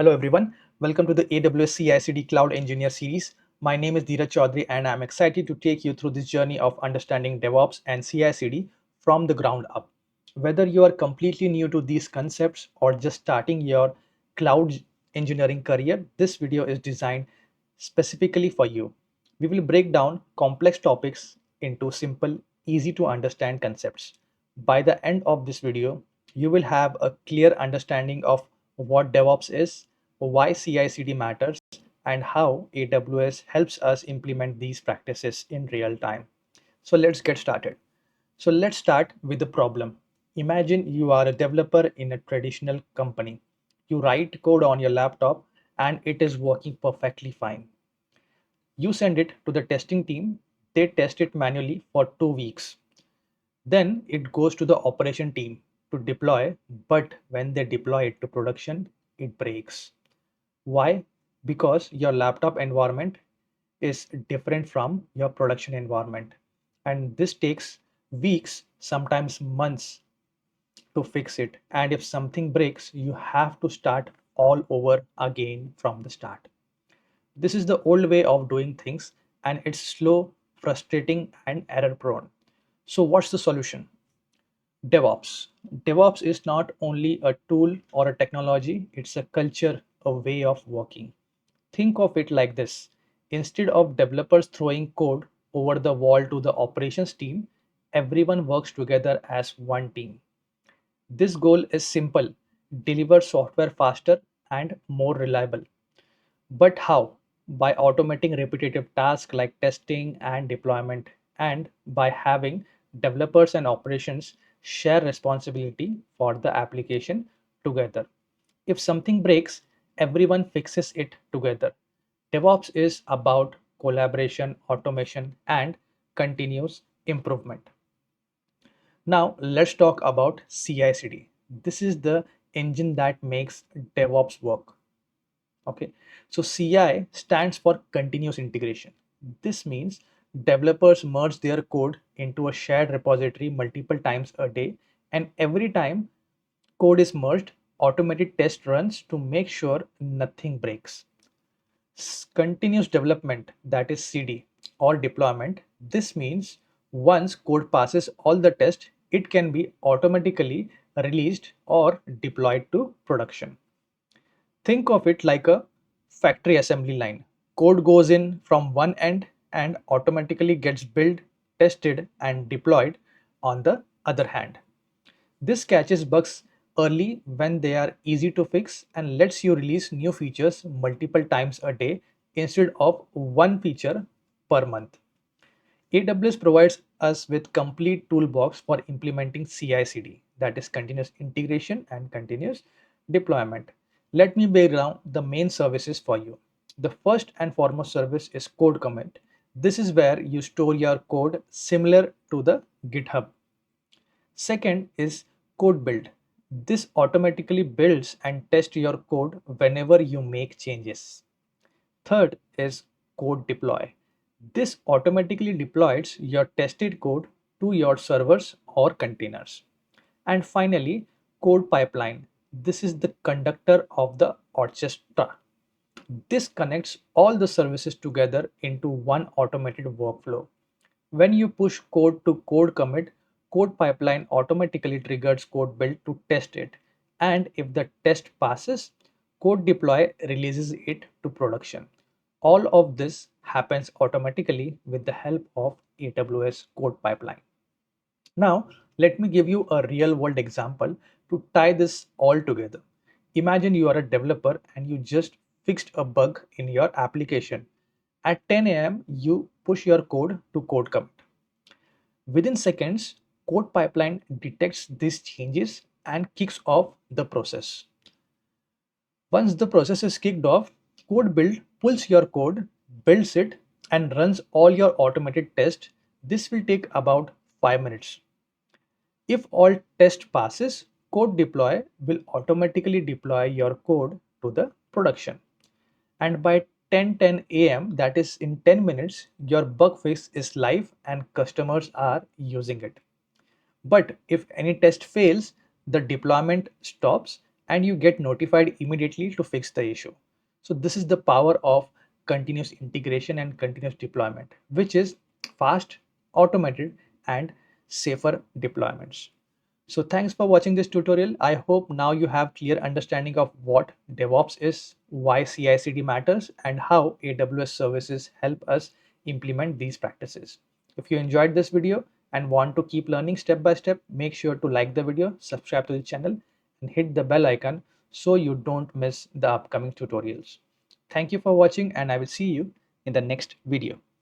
Hello everyone, welcome to the AWS CI/CD Cloud Engineer series. My name is DheerajChoudhary and I'm excited to take you through this journey of understanding DevOps and CI/CD from the ground up. Whether you are completely new to these concepts or just starting your cloud engineering career, this video is designed specifically for you. We will break down complex topics into simple, easy to understand concepts. By the end of this video, you will have a clear understanding of what DevOps is, why CI/CD matters, and how AWS helps us implement these practices in real time. So let's get started. So let's start with the problem. Imagine you are a developer in a traditional company. You write code on your laptop and it is working perfectly fine. You send it to the testing team. They test it manually for 2 weeks. Then it goes to the operation team to deploy, but when they deploy it to production, it breaks. Why? Because your laptop environment is different from your production environment. And this takes weeks, sometimes months to fix it. And if something breaks, you have to start all over again from the start. This is the old way of doing things, and it's slow, frustrating, and error prone. So, what's the solution? DevOps. DevOps is not only a tool or a technology, it's a culture, a way of working. Think of it like this: instead of developers throwing code over the wall to the operations team, everyone works together as one team. This goal is simple: deliver software faster and more reliable. But how? By automating repetitive tasks like testing and deployment, and by having developers and operations share responsibility for the application together. If something breaks, everyone fixes it together. DevOps is about collaboration, automation, and continuous improvement. Now, let's talk about CI/CD. This is the engine that makes DevOps work. Okay, so CI stands for continuous integration. This means developers merge their code into a shared repository multiple times a day, and every time code is merged, automated test runs to make sure nothing breaks. Continuous development, that is CD, or deployment. This means once code passes all the tests, it can be automatically released or deployed to production. Think of it like a factory assembly line. Code goes in from one end and automatically gets built, tested, and deployed on the other hand. This catches bugs early when they are easy to fix and lets you release new features multiple times a day instead of one feature per month. AWS provides us with complete toolbox for implementing CI/CD, that is continuous integration and continuous deployment. Let me break down the main services for you. The first and foremost service is CodeCommit. This is where you store your code similar to the GitHub. Second is CodeBuild. This automatically builds and tests your code whenever you make changes. Third is CodeDeploy. This automatically deploys your tested code to your servers or containers. And finally, CodePipeline. This is the conductor of the orchestra. This connects all the services together into one automated workflow. When you push code to code commit, code pipeline automatically triggers code build to test it. And if the test passes, code deploy releases it to production. All of this happens automatically with the help of AWS code pipeline. Now, let me give you a real world example to tie this all together. Imagine you are a developer and you just fixed a bug in your application. At 10 a.m., you push your code to code commit. Within seconds, code pipeline detects these changes and kicks off the process. Once the process is kicked off, code build pulls your code, builds it, and runs all your automated tests. This will take about 5 minutes. If all test passes, code deploy will automatically deploy your code to the production. And by 10:10 a.m., that is in 10 minutes, your bug fix is live and customers are using it. But if any test fails, the deployment stops and you get notified immediately to fix the issue. So this is the power of continuous integration and continuous deployment, which is fast, automated, and safer deployments. So thanks for watching this tutorial. I hope now you have clear understanding of what DevOps is, why CI/CD matters, and how AWS services help us implement these practices. If you enjoyed this video and want to keep learning step by step, make sure to like the video, subscribe to the channel, and hit the bell icon so you don't miss the upcoming tutorials. Thank you for watching, and I will see you in the next video.